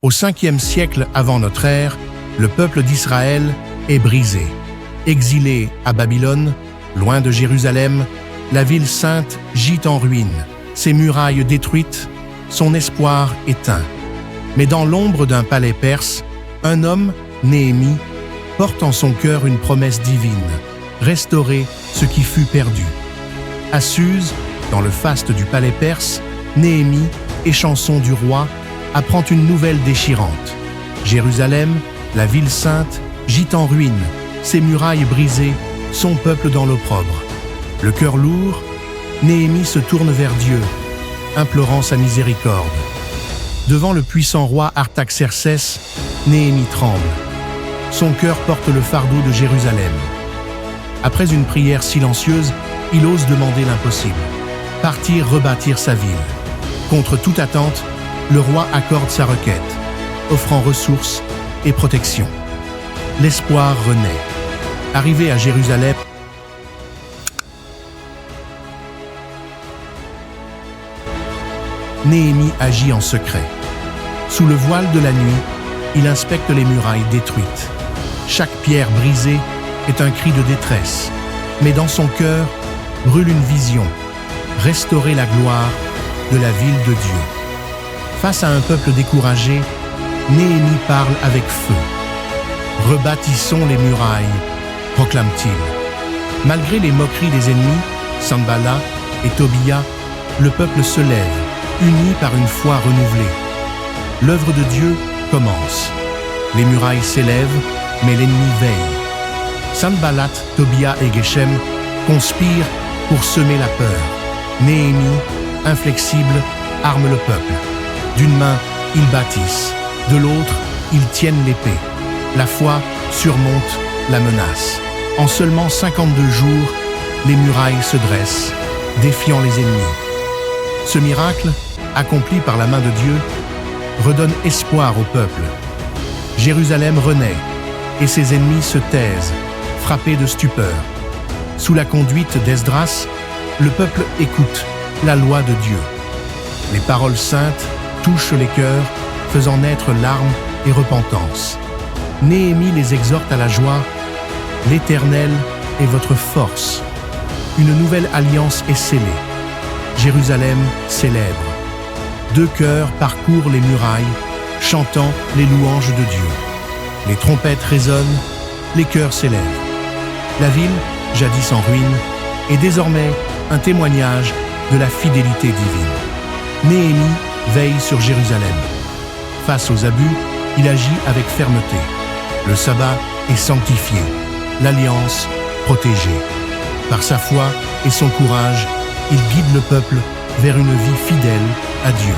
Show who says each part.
Speaker 1: Au 5e siècle avant notre ère, le peuple d'Israël est brisé. Exilé à Babylone, loin de Jérusalem, la ville sainte gît en ruine, ses murailles détruites, son espoir éteint. Mais dans l'ombre d'un palais perse, un homme, Néhémie, porte en son cœur une promesse divine, restaurer ce qui fut perdu. À Suse, dans le faste du palais perse, Néhémie, échanson du roi, apprend une nouvelle déchirante. Jérusalem, la ville sainte, gît en ruine, ses murailles brisées, son peuple dans l'opprobre. Le cœur lourd, Néhémie se tourne vers Dieu, implorant sa miséricorde. Devant le puissant roi Artaxerxès, Néhémie tremble. Son cœur porte le fardeau de Jérusalem. Après une prière silencieuse, il ose demander l'impossible. Partir rebâtir sa ville. Contre toute attente, le roi accorde sa requête, offrant ressources et protection. L'espoir renaît. Arrivé à Jérusalem, Néhémie agit en secret. Sous le voile de la nuit, il inspecte les murailles détruites. Chaque pierre brisée est un cri de détresse, mais dans son cœur brûle une vision, restaurer la gloire de la ville de Dieu. Face à un peuple découragé, Néhémie parle avec feu. « Rebâtissons les murailles », proclame-t-il. Malgré les moqueries des ennemis, Sanballat et Tobia, le peuple se lève, uni par une foi renouvelée. L'œuvre de Dieu commence. Les murailles s'élèvent, mais l'ennemi veille. Sanballat, Tobia et Geshem conspirent pour semer la peur. Néhémie, inflexible, arme le peuple. D'une main, ils bâtissent. De l'autre, ils tiennent l'épée. La foi surmonte la menace. En seulement 52 jours, les murailles se dressent, défiant les ennemis. Ce miracle, accompli par la main de Dieu, redonne espoir au peuple. Jérusalem renaît, et ses ennemis se taisent, frappés de stupeur. Sous la conduite d'Esdras, le peuple écoute la loi de Dieu. Les paroles saintes touchent les cœurs, faisant naître larmes et repentance. Néhémie les exhorte à la joie. L'Éternel est votre force. Une nouvelle alliance est scellée. Jérusalem célèbre. Deux chœurs parcourent les murailles, chantant les louanges de Dieu. Les trompettes résonnent, les chœurs s'élèvent. La ville, jadis en ruine, est désormais un témoignage de la fidélité divine. Néhémie veille sur Jérusalem. Face aux abus, il agit avec fermeté. Le sabbat est sanctifié, l'alliance protégée. Par sa foi et son courage, il guide le peuple vers une vie fidèle à Dieu.